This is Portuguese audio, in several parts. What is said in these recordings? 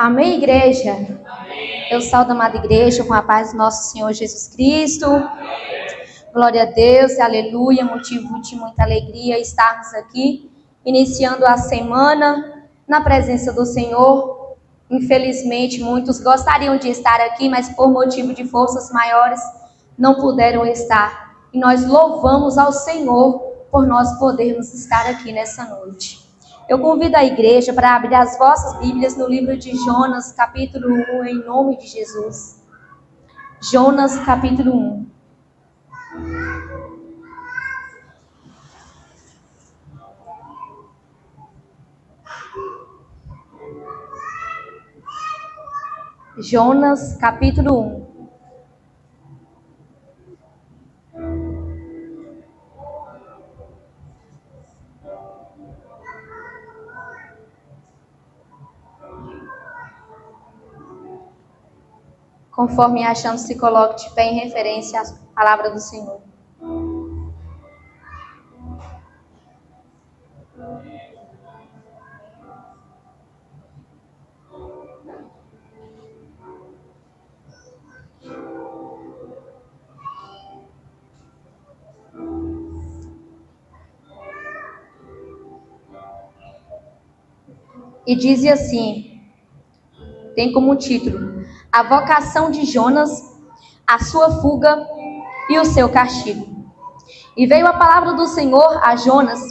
Amém, igreja? Amém. Eu saúdo a amada igreja com a paz do nosso Senhor Jesus Cristo. Amém. Glória a Deus, aleluia, motivo de muita alegria estarmos aqui, iniciando a semana na presença do Senhor. Infelizmente, muitos gostariam de estar aqui, mas por motivo de forças maiores não puderam estar. E nós louvamos ao Senhor por nós podermos estar aqui nessa noite. Eu convido a igreja para abrir as vossas Bíblias no livro de Jonas, capítulo 1, em nome de Jesus. Jonas, capítulo 1. Jonas, capítulo 1. Conforme achamos, se coloque de pé em referência à palavra do Senhor. E diz assim, tem como título: A vocação de Jonas, a sua fuga e o seu castigo. E veio a palavra do Senhor a Jonas,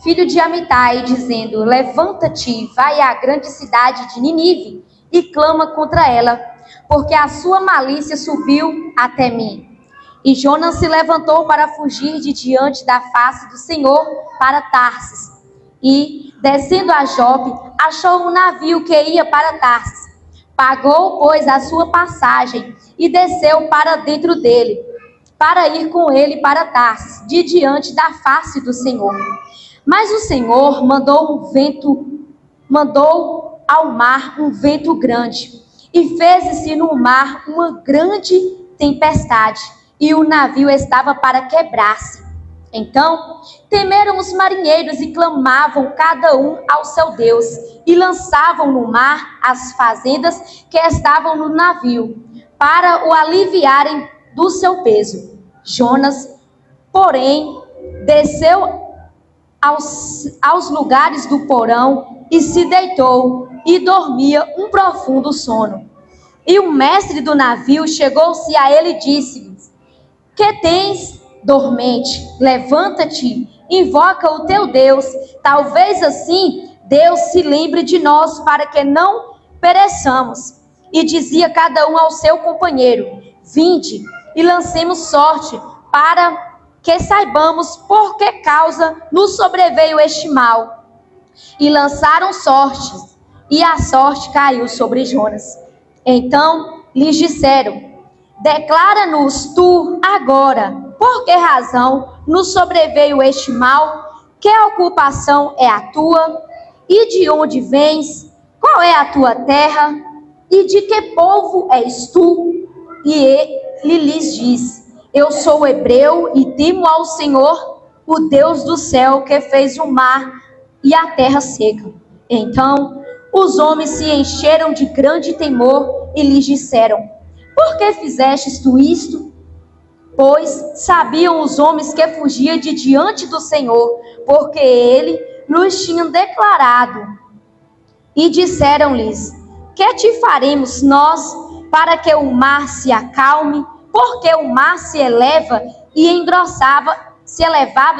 filho de Amitai, dizendo: Levanta-te, vai à grande cidade de Nínive e clama contra ela, porque a sua malícia subiu até mim. E Jonas se levantou para fugir de diante da face do Senhor para Tarsis. E, descendo a Jope, achou um navio que ia para Tarsis. Pagou, pois, a sua passagem e desceu para dentro dele, para ir com ele para Tarsis, de diante da face do Senhor. Mas o Senhor mandou ao mar um vento grande, e fez-se no mar uma grande tempestade, e o navio estava para quebrar-se. Então temeram os marinheiros e clamavam cada um ao seu Deus, e lançavam no mar as fazendas que estavam no navio, para o aliviarem do seu peso. Jonas, porém, desceu aos lugares do porão e se deitou e dormia um profundo sono. E o mestre do navio chegou-se a ele e disse-lhe: Que tens, dormente? Levanta-te, invoca o teu Deus, talvez assim Deus se lembre de nós para que não pereçamos. E dizia cada um ao seu companheiro: Vinde e lancemos sorte, para que saibamos por que causa nos sobreveio este mal. E lançaram sortes, e a sorte caiu sobre Jonas. Então lhes disseram: Declara-nos tu agora, por que razão nos sobreveio este mal? Que ocupação é a tua? E de onde vens? Qual é a tua terra? E de que povo és tu? E ele lhes diz: Eu sou hebreu e temo ao Senhor, o Deus do céu, que fez o mar e a terra seca. Então os homens se encheram de grande temor e lhes disseram: Por que fizestes tu isto? Pois sabiam os homens que fugia de diante do Senhor, porque ele nos tinha declarado. E disseram-lhes: Que te faremos nós para que o mar se acalme? Porque o mar se elevava e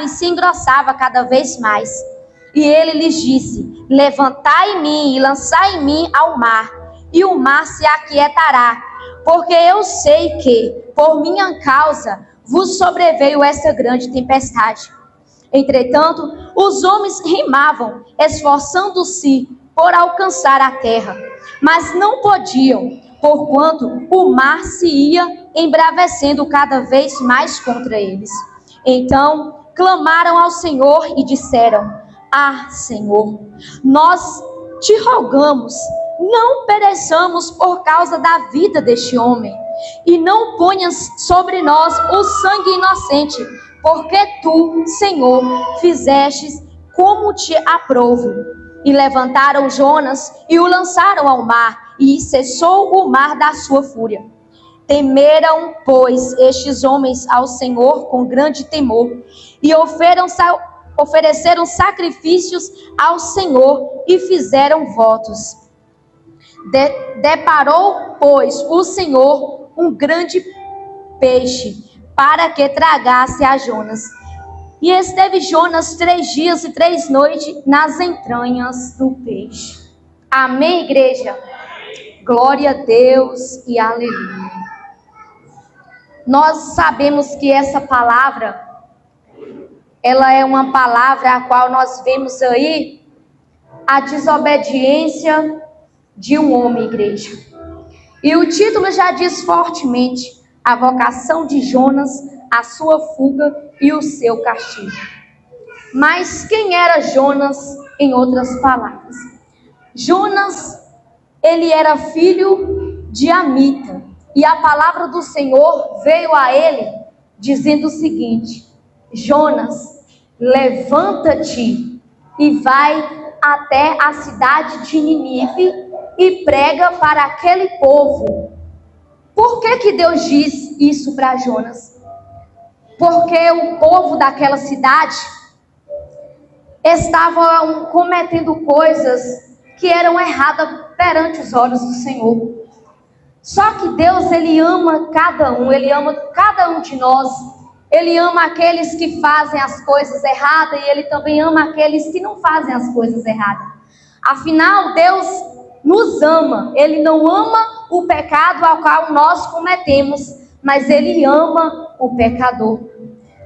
se engrossava cada vez mais. E ele lhes disse: Levantai em mim e lançai em mim ao mar, e o mar se aquietará. Porque eu sei que, por minha causa, vos sobreveio esta grande tempestade. Entretanto, os homens remavam, esforçando-se por alcançar a terra, mas não podiam, porquanto o mar se ia embravecendo cada vez mais contra eles. Então clamaram ao Senhor e disseram: Senhor, nós te rogamos, não pereçamos por causa da vida deste homem, e não ponhas sobre nós o sangue inocente, porque tu, Senhor, fizestes como te aprouve. E levantaram Jonas e o lançaram ao mar, e cessou o mar da sua fúria. Temeram, pois, estes homens ao Senhor com grande temor, e ofereceram sacrifícios ao Senhor e fizeram votos. Deparou, pois, o Senhor um grande peixe para que tragasse a Jonas. E esteve Jonas 3 dias e 3 noites nas entranhas do peixe. Amém, igreja? Glória a Deus e aleluia. Nós sabemos que essa palavra, ela é uma palavra a qual nós vemos aí a desobediência de um homem, igreja. E o título já diz fortemente: a vocação de Jonas, a sua fuga e o seu castigo. Mas quem era Jonas, em outras palavras? Jonas, ele era filho de Amita, e a palavra do Senhor veio a ele dizendo o seguinte: Jonas, levanta-te e vai até a cidade de Nínive e prega para aquele povo. Por que Deus diz isso para Jonas? Porque o povo daquela cidade estava cometendo coisas que eram erradas perante os olhos do Senhor. Só que Deus, Ele ama cada um, Ele ama cada um de nós. Ele ama aqueles que fazem as coisas erradas e Ele também ama aqueles que não fazem as coisas erradas. Afinal, Deus nos ama. Ele não ama o pecado ao qual nós cometemos, mas Ele ama o pecador.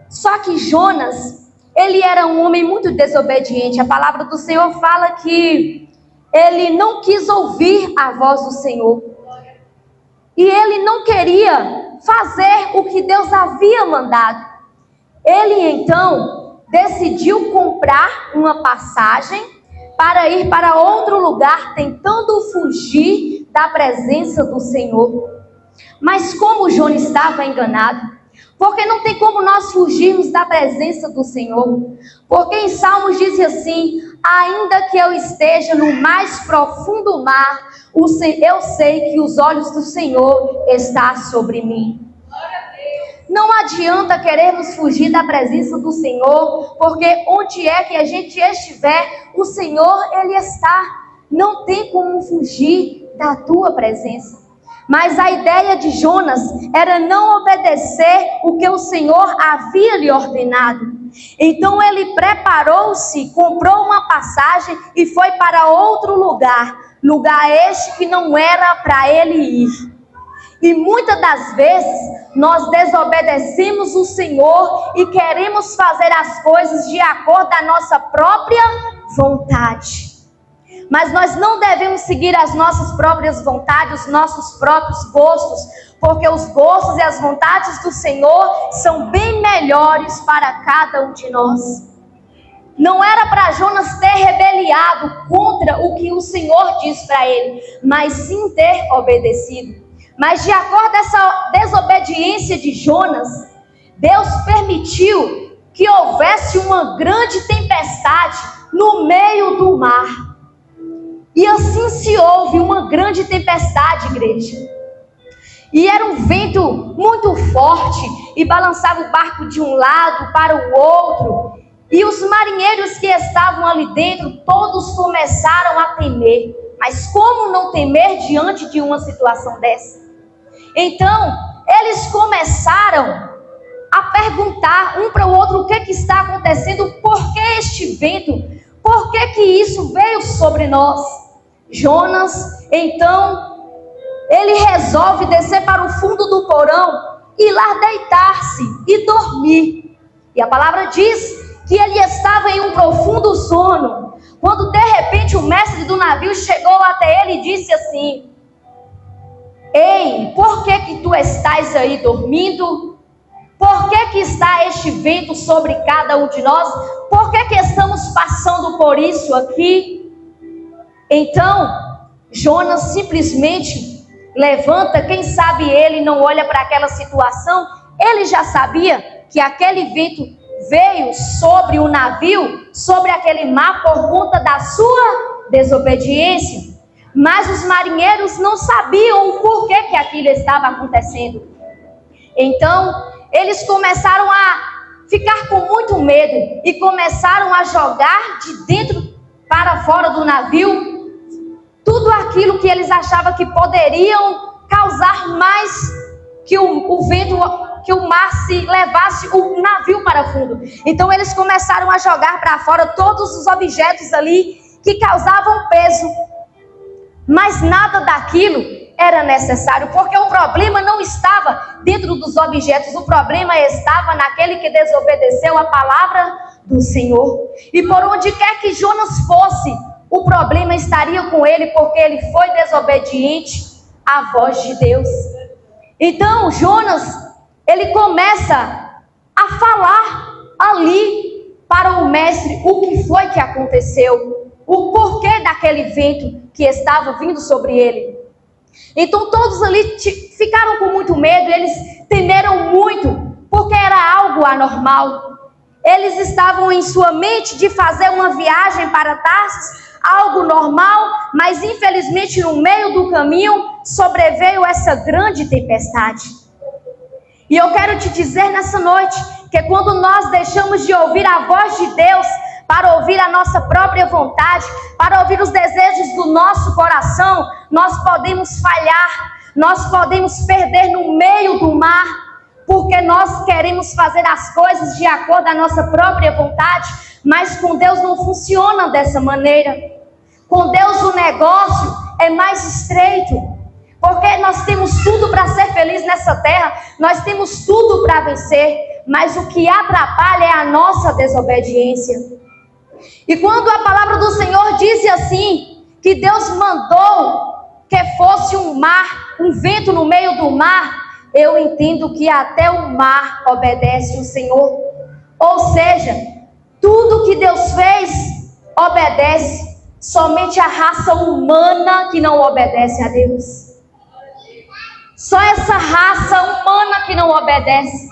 Só que Jonas, ele era um homem muito desobediente. A palavra do Senhor fala que ele não quis ouvir a voz do Senhor. E ele não queria fazer o que Deus havia mandado. Ele então decidiu comprar uma passagem para ir para outro lugar, tentando fugir da presença do Senhor. Mas como Jonas estava enganado, porque não tem como nós fugirmos da presença do Senhor. Porque em Salmos diz assim: ainda que eu esteja no mais profundo mar, eu sei que os olhos do Senhor estão sobre mim. Não adianta querermos fugir da presença do Senhor, porque onde é que a gente estiver, o Senhor, Ele está. Não tem como fugir da tua presença. Mas a ideia de Jonas era não obedecer o que o Senhor havia lhe ordenado. Então ele preparou-se, comprou uma passagem e foi para outro lugar. Lugar este que não era para ele ir. E muitas das vezes nós desobedecemos o Senhor e queremos fazer as coisas de acordo com a nossa própria vontade. Mas nós não devemos seguir as nossas próprias vontades, os nossos próprios gostos, porque os gostos e as vontades do Senhor são bem melhores para cada um de nós. Não era para Jonas ter rebeliado contra o que o Senhor diz para ele, mas sim ter obedecido. Mas de acordo com essa desobediência de Jonas, Deus permitiu que houvesse uma grande tempestade no meio do mar. E assim se houve uma grande tempestade, igreja. E era um vento muito forte e balançava o barco de um lado para o outro. E os marinheiros que estavam ali dentro, todos começaram a temer. Mas como não temer diante de uma situação dessa? Então, eles começaram a perguntar um para o outro o que está acontecendo, por que este vento, por que isso veio sobre nós? Jonas, então, ele resolve descer para o fundo do porão e lá deitar-se e dormir. E a palavra diz que ele estava em um profundo sono, quando de repente o mestre do navio chegou até ele e disse assim: ei, por que tu estás aí dormindo? Por que está este vento sobre cada um de nós? Por que estamos passando por isso aqui? Então, Jonas simplesmente levanta, quem sabe ele não olha para aquela situação, ele já sabia que aquele vento veio sobre o navio, sobre aquele mar, por conta da sua desobediência. Mas os marinheiros não sabiam o porquê que aquilo estava acontecendo. Então, eles começaram a ficar com muito medo e começaram a jogar de dentro para fora do navio tudo aquilo que eles achavam que poderiam causar mais que o vento, que o mar se levasse o navio para fundo. Então eles começaram a jogar para fora todos os objetos ali que causavam peso. Mas nada daquilo era necessário, porque o problema não estava dentro dos objetos, o problema estava naquele que desobedeceu a palavra do Senhor. E por onde quer que Jonas fosse, o problema estaria com ele, porque ele foi desobediente à voz de Deus. Então Jonas, ele começa a falar ali para o mestre o que foi que aconteceu, o porquê daquele vento que estava vindo sobre ele. Então todos ali ficaram com muito medo, eles temeram muito, porque era algo anormal. Eles estavam em sua mente de fazer uma viagem para Tarsis, algo normal, mas infelizmente no meio do caminho sobreveio essa grande tempestade. E eu quero te dizer nessa noite, que quando nós deixamos de ouvir a voz de Deus, para ouvir a nossa própria vontade, para ouvir os desejos do nosso coração, nós podemos falhar, nós podemos perder no meio do mar, porque nós queremos fazer as coisas de acordo com a nossa própria vontade, mas com Deus não funciona dessa maneira. Com Deus o negócio é mais estreito, porque nós temos tudo para ser feliz nessa terra, nós temos tudo para vencer, mas o que atrapalha é a nossa desobediência. E quando a palavra do Senhor diz assim, que Deus mandou que fosse um mar, um vento no meio do mar, eu entendo que até o mar obedece o Senhor. Ou seja, tudo que Deus fez obedece, somente a raça humana que não obedece a Deus. Só essa raça humana que não obedece,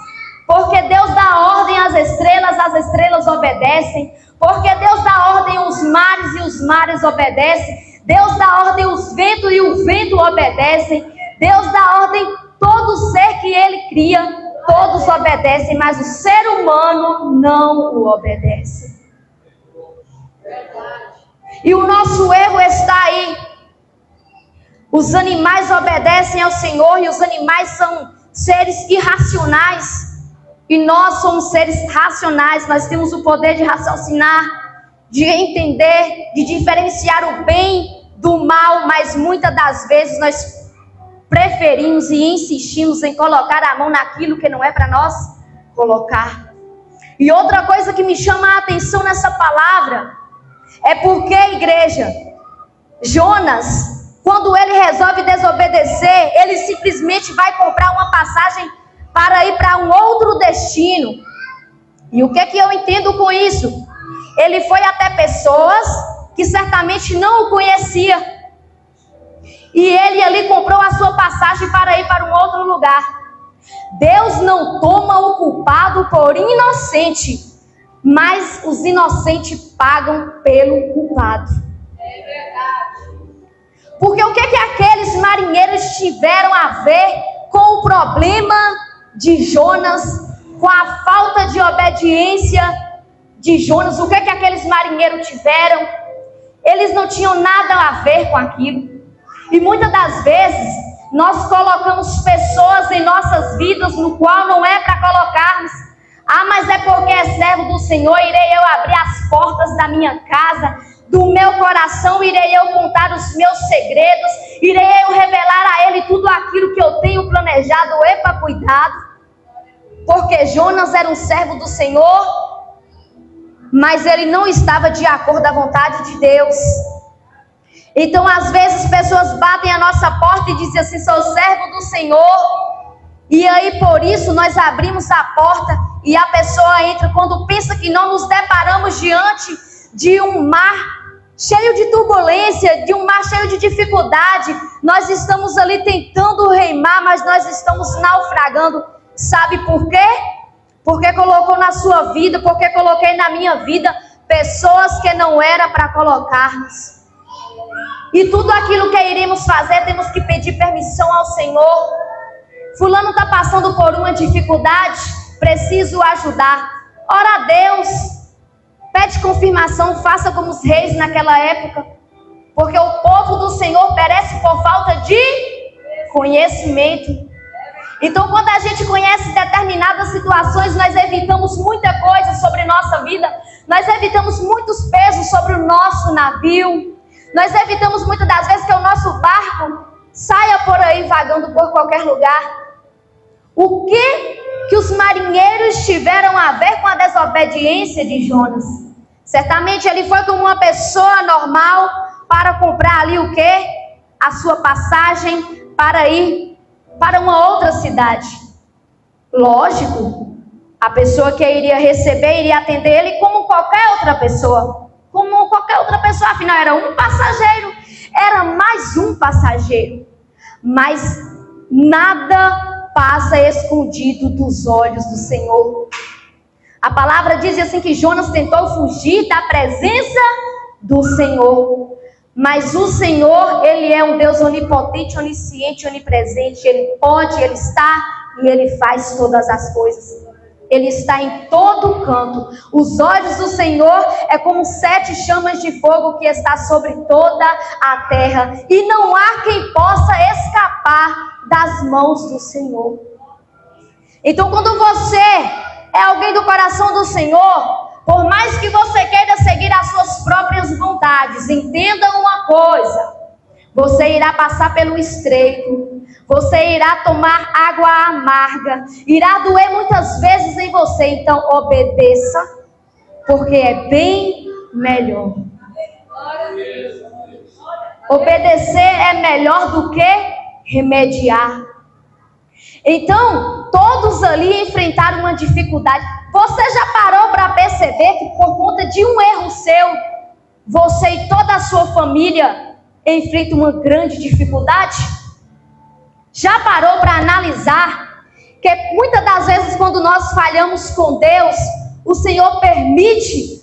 porque Deus dá ordem às estrelas obedecem, porque Deus dá ordem aos mares e os mares obedecem, Deus dá ordem aos ventos e o vento obedecem, Deus dá ordem a todo ser que Ele cria, todos obedecem, mas o ser humano não o obedece. E o nosso erro está aí. Os animais obedecem ao Senhor e os animais são seres irracionais. E nós somos seres racionais, nós temos o poder de raciocinar, de entender, de diferenciar o bem do mal, mas muitas das vezes nós preferimos e insistimos em colocar a mão naquilo que não é para nós colocar. E outra coisa que me chama a atenção nessa palavra é porque, igreja, Jonas, quando ele resolve desobedecer, ele simplesmente vai comprar uma passagem para ir para um outro destino. E o que é que eu entendo com isso? Ele foi até pessoas que certamente não o conheciam. E ele ali comprou a sua passagem para ir para um outro lugar. Deus não toma o culpado por inocente, mas os inocentes pagam pelo culpado. É verdade. Porque o que é que aqueles marinheiros tiveram a ver com o problema de Jonas, com a falta de obediência de Jonas? O que é que aqueles marinheiros tiveram? Eles não tinham nada a ver com aquilo. E muitas das vezes nós colocamos pessoas em nossas vidas no qual não é para colocarmos. Ah, mas é porque é servo do Senhor, irei eu abrir as portas da minha casa, do meu coração, irei eu contar os meus segredos, irei eu revelar a Ele tudo aquilo que eu tenho planejado. Epa, cuidado, porque Jonas era um servo do Senhor, mas ele não estava de acordo com a vontade de Deus. Então às vezes pessoas batem a nossa porta e dizem assim: sou servo do Senhor, e aí por isso nós abrimos a porta e a pessoa entra. Quando pensa que não nos deparamos diante de um mar cheio de turbulência, de um mar cheio de dificuldade, nós estamos ali tentando remar, mas nós estamos naufragando. Sabe por quê? porque colocou na sua vida, porque coloquei na minha vida pessoas que não era para colocarmos. E tudo aquilo que iremos fazer, temos que pedir permissão ao Senhor. Fulano está passando por uma dificuldade, preciso ajudar. Ora a Deus, pede confirmação, faça como os reis naquela época, porque o povo do Senhor perece por falta de conhecimento. Então, quando a gente conhece determinadas situações, nós evitamos muita coisa sobre nossa vida, nós evitamos muitos pesos sobre o nosso navio, nós evitamos muitas das vezes que o nosso barco saia por aí vagando por qualquer lugar. O que os marinheiros tiveram a ver com a desobediência de Jonas? Certamente ele foi como uma pessoa normal para comprar ali o quê? A sua passagem para ir para uma outra cidade. Lógico, a pessoa que iria receber, iria atender ele como qualquer outra pessoa. Como qualquer outra pessoa, afinal era um passageiro. Era mais um passageiro. Mas nada passa escondido dos olhos do Senhor. A palavra diz assim que Jonas tentou fugir da presença do Senhor. Mas o Senhor, Ele é um Deus onipotente, onisciente, onipresente. Ele pode, Ele está e Ele faz todas as coisas. Ele está em todo canto. Os olhos do Senhor é como 7 chamas de fogo que está sobre toda a terra. E não há quem possa escapar das mãos do Senhor. Então, quando você é alguém do coração do Senhor, por mais que você queira seguir as suas próprias vontades, entenda uma coisa: você irá passar pelo estreito, você irá tomar água amarga, irá doer muitas vezes em você. Então obedeça, porque é bem melhor. Obedecer é melhor do que remediar. Então, todos ali enfrentaram uma dificuldade. Você já parou para perceber que por conta de um erro seu, você e toda a sua família enfrentam uma grande dificuldade? Já parou para analisar que muitas das vezes quando nós falhamos com Deus, o Senhor permite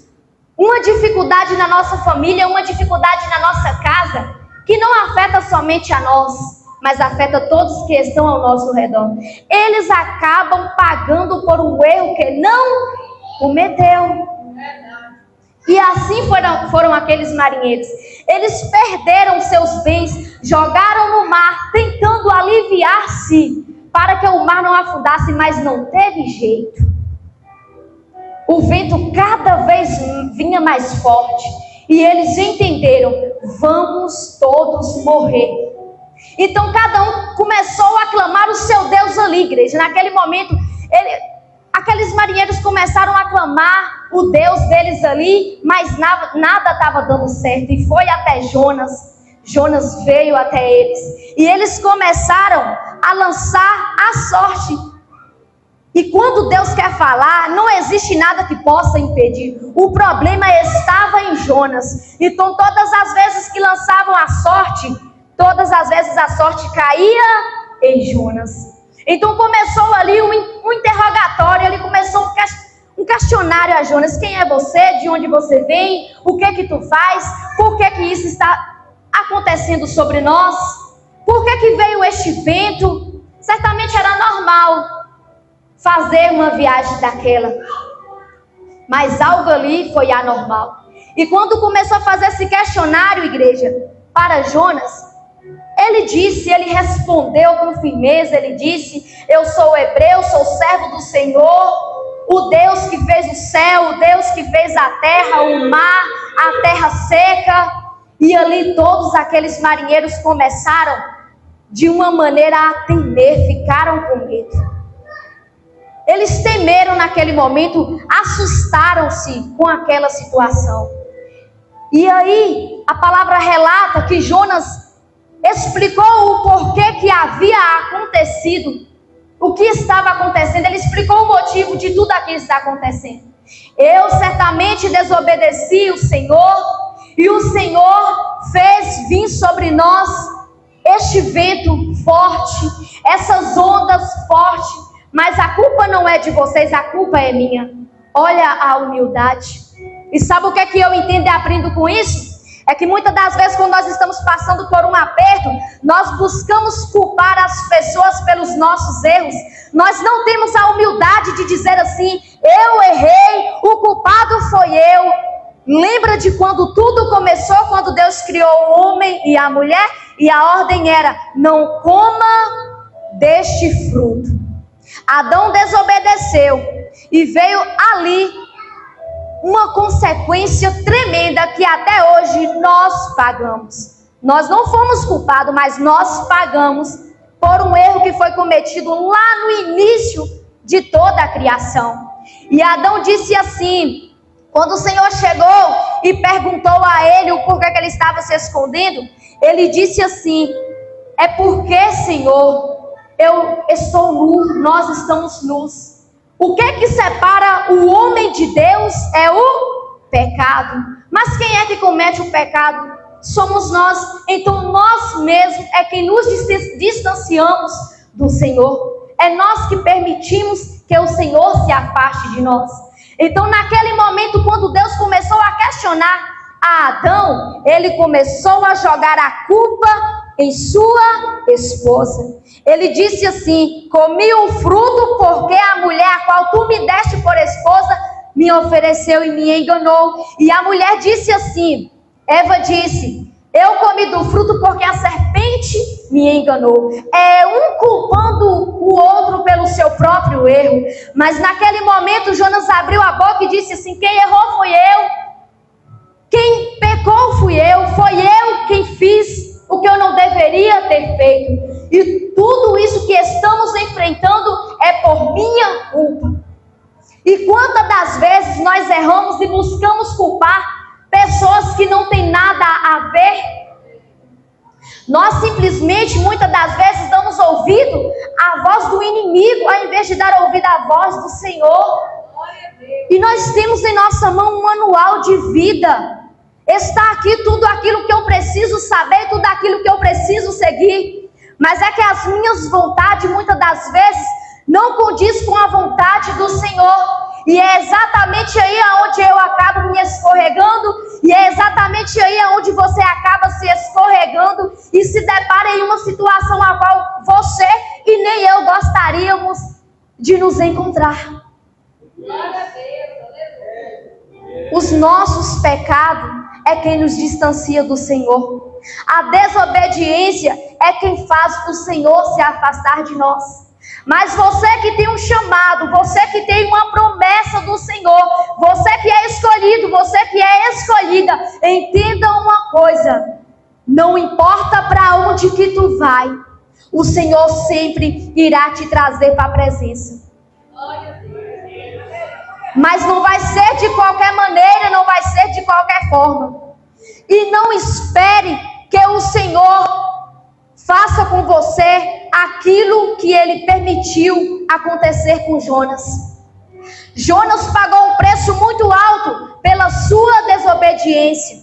uma dificuldade na nossa família, uma dificuldade na nossa casa, que não afeta somente a nós, mas afeta todos que estão ao nosso redor. Eles acabam pagando por um erro que não cometeu. E assim foram aqueles marinheiros. Eles perderam seus bens, jogaram no mar, tentando aliviar-se para que o mar não afundasse, mas não teve jeito. O vento cada vez vinha mais forte e eles entenderam: vamos todos morrer. Então cada um começou a clamar o seu Deus ali, igreja. Naquele momento, aqueles marinheiros começaram a clamar o Deus deles ali, mas nada estava dando certo. E foi até Jonas. Jonas veio até eles. E eles começaram a lançar a sorte. E quando Deus quer falar, não existe nada que possa impedir. O problema estava em Jonas. Então todas as vezes que lançavam a sorte, todas as vezes a sorte caía em Jonas. Então começou ali um interrogatório, ele começou um questionário a Jonas: quem é você? De onde você vem? O que tu faz? Por que isso está acontecendo sobre nós? Por que veio este vento? Certamente era normal fazer uma viagem daquela, mas algo ali foi anormal. E quando começou a fazer esse questionário, igreja, para Jonas, ele respondeu com firmeza, ele disse: eu sou hebreu, sou servo do Senhor, o Deus que fez o céu, o Deus que fez a terra, o mar, a terra seca. E ali todos aqueles marinheiros começaram de uma maneira a temer, ficaram com medo. Eles temeram naquele momento, assustaram-se com aquela situação. E aí a palavra relata que Jonas explicou o porquê que havia acontecido, o que estava acontecendo. Ele explicou o motivo de tudo aquilo que está acontecendo. Eu certamente desobedeci o Senhor, e o Senhor fez vir sobre nós este vento forte, essas ondas fortes, mas a culpa não é de vocês, a culpa é minha. Olha a humildade. E sabe o que é que eu entendo e aprendo com isso? É que muitas das vezes, quando nós estamos passando por um aperto, nós buscamos culpar as pessoas pelos nossos erros. Nós não temos a humildade de dizer assim: eu errei, o culpado foi eu. Lembra de quando tudo começou, quando Deus criou o homem e a mulher? E a ordem era: não coma deste fruto. Adão desobedeceu e veio ali uma consequência tremenda que até hoje nós pagamos. Nós não fomos culpados, mas nós pagamos por um erro que foi cometido lá no início de toda a criação. E Adão disse assim, quando o Senhor chegou e perguntou a ele o porquê que ele estava se escondendo, ele disse assim: é porque, Senhor, eu estou nu, nós estamos nus. O que separa o homem de Deus é o pecado. Mas quem é que comete o pecado? Somos nós. Então nós mesmos é quem nos distanciamos do Senhor. É nós que permitimos que o Senhor se afaste de nós. Então naquele momento, quando Deus começou a questionar a Adão, ele começou a jogar a culpa em sua esposa. Ele disse assim: comi o fruto porque a mulher a qual tu me deste por esposa me ofereceu e me enganou. E a mulher disse assim, Eva disse: eu comi do fruto porque a serpente me enganou. É um culpando o outro pelo seu próprio erro. Mas naquele momento Jonas abriu a boca e disse assim: quem errou foi eu. Quem pecou fui eu. Foi eu quem fiz o que eu não deveria ter feito. E tudo isso que estamos enfrentando é por minha culpa. E quantas das vezes nós erramos e buscamos culpar pessoas que não têm nada a ver? Nós simplesmente, muitas das vezes, damos ouvido à voz do inimigo, ao invés de dar ouvido à voz do Senhor. E nós temos em nossa mão um manual de vida. Está aqui tudo aquilo que eu preciso saber, tudo aquilo que eu preciso seguir. Mas é que as minhas vontades, muitas das vezes, não condiz com a vontade do Senhor. E é exatamente aí onde eu acabo me escorregando. E é exatamente aí onde você acaba se escorregando e se depara em uma situação a qual você e nem eu gostaríamos de nos encontrar. Os nossos pecados é quem nos distancia do Senhor. A desobediência é quem faz o Senhor se afastar de nós. Mas você que tem um chamado, você que tem uma promessa do Senhor, você que é escolhido, você que é escolhida, entenda uma coisa: não importa para onde que tu vai, o Senhor sempre irá te trazer para a presença. Mas não vai ser de qualquer maneira, não vai ser de qualquer forma. E não espere que o Senhor faça com você aquilo que Ele permitiu acontecer com Jonas. Jonas pagou um preço muito alto pela sua desobediência.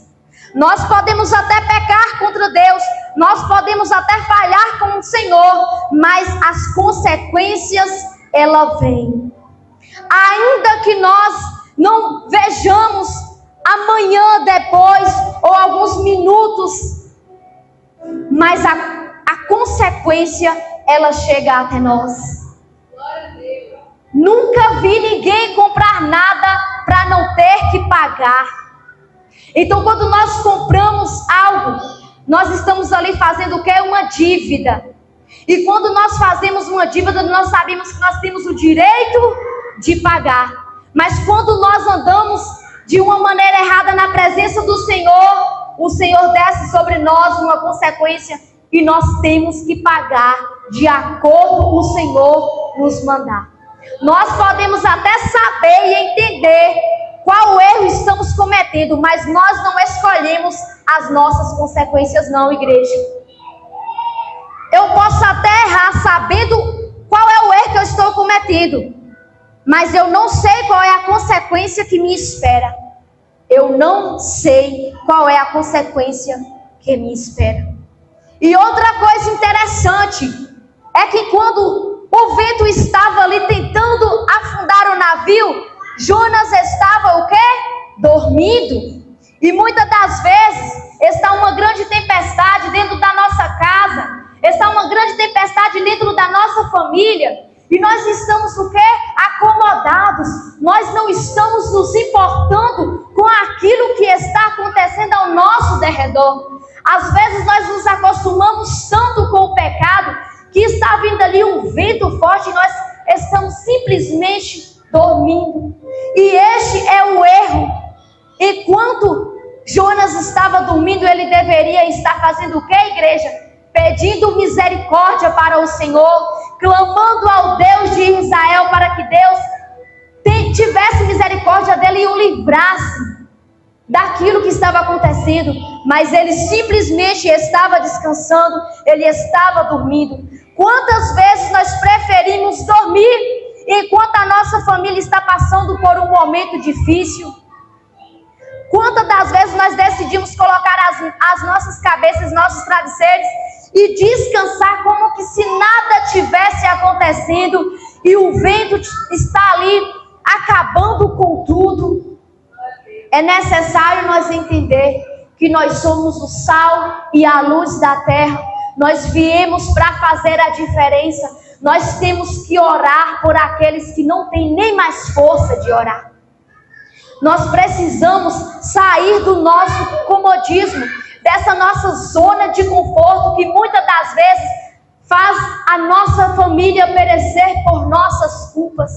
Nós podemos até pecar contra Deus, nós podemos até falhar com o Senhor, mas as consequências, ela vem. Ainda que nós não vejamos amanhã, depois, ou alguns minutos, mas a consequência, ela chega até nós. Nunca vi ninguém comprar nada para não ter que pagar. Então, quando nós compramos algo, nós estamos ali fazendo o que? Uma dívida. E quando nós fazemos uma dívida, nós sabemos que nós temos o direito de pagar. Mas quando nós andamos de uma maneira errada na presença do Senhor, o Senhor desce sobre nós uma consequência e nós temos que pagar de acordo com o Senhor nos mandar. Nós podemos até saber e entender qual erro estamos cometendo, mas nós não escolhemos as nossas consequências não, igreja. Eu posso até errar sabendo qual é o erro que eu estou cometendo, mas eu não sei qual é a consequência que me espera. Eu não sei qual é a consequência que me espera. E outra coisa interessante é que quando o o vento estava ali tentando afundar o navio, Jonas estava o quê? Dormindo. E muitas das vezes está uma grande tempestade dentro da nossa casa, está uma grande tempestade dentro da nossa família, e nós estamos o quê? Acomodados. Nós não estamos nos importando com aquilo que está acontecendo ao nosso derredor. Às vezes nós nos acostumamos tanto com o pecado, que está vindo ali um vento forte e nós estamos simplesmente dormindo. E este é o erro. Enquanto Jonas estava dormindo, ele deveria estar fazendo o que, igreja? Pedindo misericórdia para o Senhor, clamando ao Deus de Israel para que Deus tivesse misericórdia dele e o livrasse daquilo que estava acontecendo. Mas ele simplesmente estava descansando, ele estava dormindo. Quantas vezes nós preferimos dormir enquanto a nossa família está passando por um momento difícil? Quantas das vezes nós decidimos colocar as nossas cabeças, nossos travesseiros e descansar como que se nada tivesse acontecendo e o vento está ali acabando com tudo? É necessário nós entender que nós somos o sal e a luz da terra. Nós viemos para fazer a diferença. Nós temos que orar por aqueles que não têm nem mais força de orar. Nós precisamos sair do nosso comodismo, dessa nossa zona de conforto que muitas das vezes faz a nossa família perecer por nossas culpas.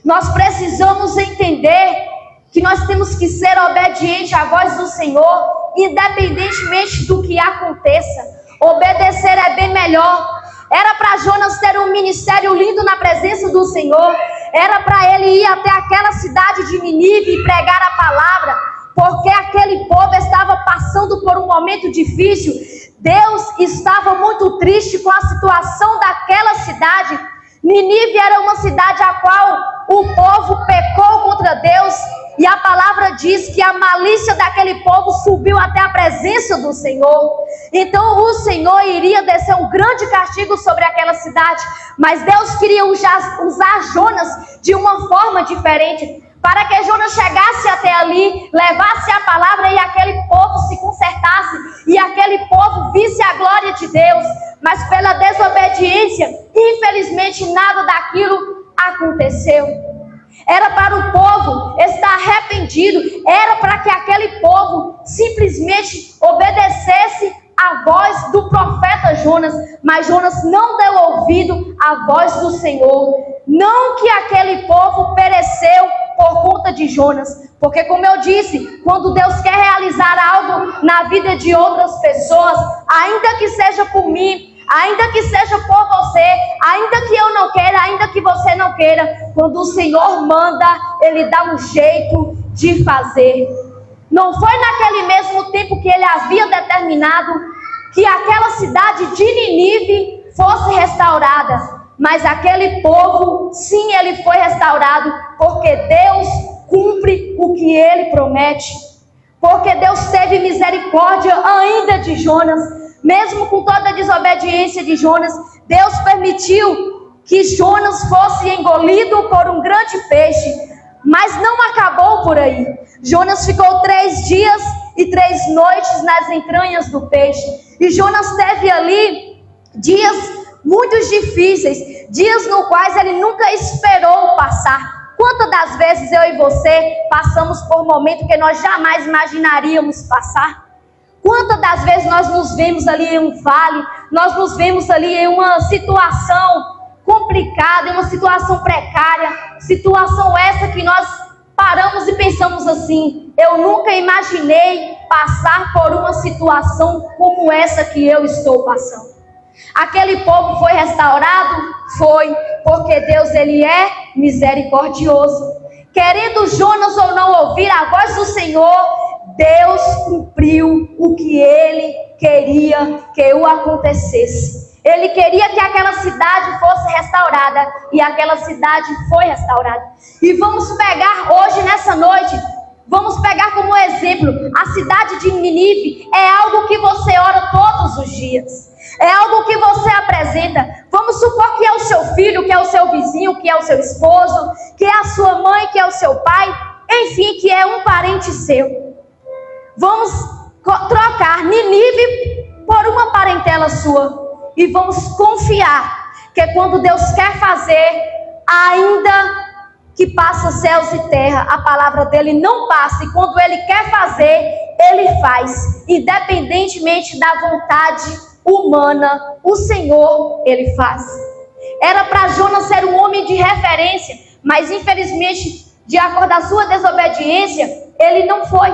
Nós precisamos entender que nós temos que ser obedientes à voz do Senhor, independentemente do que aconteça. Obedecer é bem melhor. Era para Jonas ter um ministério lindo na presença do Senhor. Era para ele ir até aquela cidade de Nínive e pregar a palavra, porque aquele povo estava passando por um momento difícil. Deus estava muito triste com a situação daquela cidade. Nínive era uma cidade a qual o povo pecou contra Deus, e a palavra diz que a malícia daquele povo subiu até a presença do Senhor. Então o Senhor iria descer um grande castigo sobre aquela cidade, mas Deus queria usar Jonas de uma forma diferente, para que Jonas chegasse até ali, levasse a palavra e aquele povo se consertasse, e aquele povo visse a glória de Deus. Mas pela desobediência, infelizmente nada daquilo aconteceu. Era para o povo estar arrependido, era para que aquele povo simplesmente obedecesse a voz do profeta Jonas, mas Jonas não deu ouvido à voz do Senhor. Não que aquele povo pereceu por conta de Jonas, porque como eu disse, quando Deus quer realizar algo na vida de outras pessoas, ainda que seja por mim, ainda que seja por você, ainda que eu não queira, ainda que você não queira, quando o Senhor manda, Ele dá um jeito de fazer. Não foi naquele mesmo tempo que Ele havia determinado que aquela cidade de Nínive fosse restaurada, mas aquele povo, sim, ele foi restaurado, porque Deus cumpre o que Ele promete, porque Deus teve misericórdia ainda de Jonas. Mesmo com toda a desobediência de Jonas, Deus permitiu que Jonas fosse engolido por um grande peixe. Mas não acabou por aí. Jonas ficou 3 dias e 3 noites nas entranhas do peixe. E Jonas teve ali dias muito difíceis, dias no quais ele nunca esperou passar. Quantas das vezes eu e você passamos por momentos que nós jamais imaginaríamos passar? Quantas das vezes nós nos vemos ali em um vale, nós nos vemos ali em uma situação complicada, em uma situação precária, situação essa que nós paramos e pensamos assim: eu nunca imaginei passar por uma situação como essa que eu estou passando. Aquele povo foi restaurado? Foi, porque Deus, Ele é misericordioso. Querendo Jonas ou não ouvir a voz do Senhor, Deus cumpriu o que Ele queria que acontecesse. Ele queria que aquela cidade fosse restaurada, e aquela cidade foi restaurada. E vamos pegar hoje, nessa noite, vamos pegar como exemplo a cidade de Nínive. É algo que você ora todos os dias, é algo que você apresenta. Vamos supor que é o seu filho, que é o seu vizinho, que é o seu esposo, que é a sua mãe, que é o seu pai, enfim, que é um parente seu. Vamos trocar Nínive por uma parentela sua e vamos confiar que quando Deus quer fazer, ainda que passa céus e terra, a palavra dele não passa, e quando ele quer fazer, ele faz, independentemente da vontade humana, o Senhor, ele faz. Era para Jonas ser um homem de referência, mas infelizmente, de acordo com a sua desobediência, ele não foi.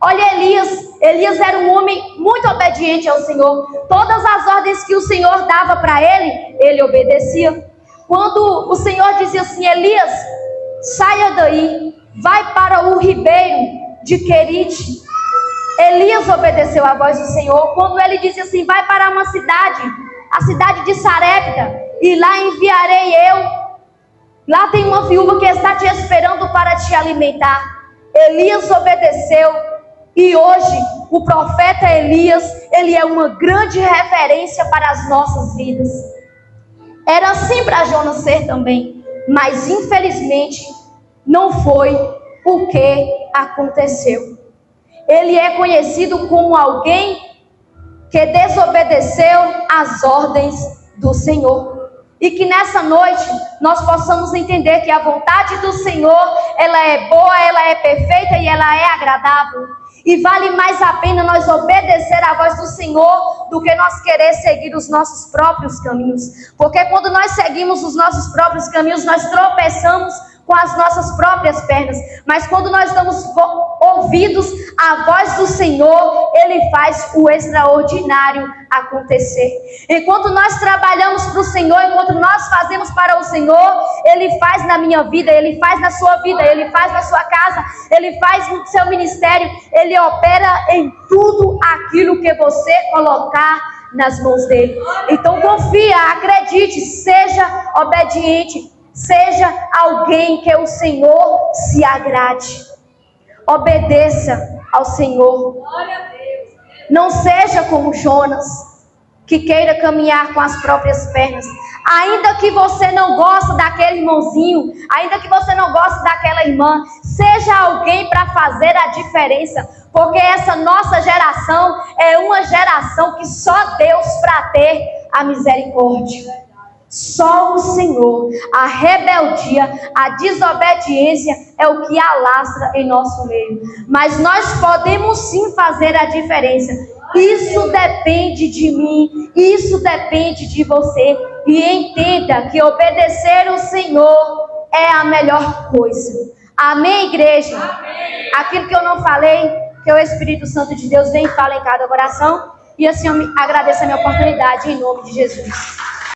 Olha Elias era um homem muito obediente ao Senhor. Todas as ordens que o Senhor dava para ele obedecia. Quando o Senhor dizia assim: Elias, saia daí, vai para o ribeiro de Querite. Elias obedeceu à voz do Senhor. Quando ele disse assim: vai para uma cidade, a cidade de Sarepta, e lá enviarei eu. Lá tem uma viúva que está te esperando para te alimentar. Elias obedeceu. E hoje, o profeta Elias, ele é uma grande referência para as nossas vidas. Era assim para Jonas ser também, mas infelizmente não foi o que aconteceu. Ele é conhecido como alguém que desobedeceu às ordens do Senhor. E que nessa noite nós possamos entender que a vontade do Senhor, ela é boa, ela é perfeita e ela é agradável. E vale mais a pena nós obedecer à voz do Senhor do que nós querer seguir os nossos próprios caminhos. Porque quando nós seguimos os nossos próprios caminhos, nós tropeçamos com as nossas próprias pernas. Mas quando nós damos ouvidos à voz do Senhor, Ele faz o extraordinário acontecer. Enquanto nós trabalhamos para o Senhor, enquanto nós fazemos para o Senhor, Ele faz na minha vida, Ele faz na sua vida, Ele faz na sua casa, Ele faz no seu ministério, Ele opera em tudo aquilo que você colocar nas mãos dEle. Então confia, acredite, seja obediente, seja alguém que o Senhor se agrade. Obedeça ao Senhor. Não seja como Jonas, que queira caminhar com as próprias pernas. Ainda que você não goste daquele irmãozinho, ainda que você não goste daquela irmã, seja alguém para fazer a diferença. Porque essa nossa geração é uma geração que só Deus para ter a misericórdia. Só o Senhor. A rebeldia, a desobediência é o que alastra em nosso meio. Mas nós podemos sim fazer a diferença. Isso depende de mim, isso depende de você. E entenda que obedecer o Senhor é a melhor coisa. Amém, igreja? Amém. Aquilo que eu não falei, que o Espírito Santo de Deus vem e fala em cada coração. E assim eu agradeço a minha oportunidade em nome de Jesus.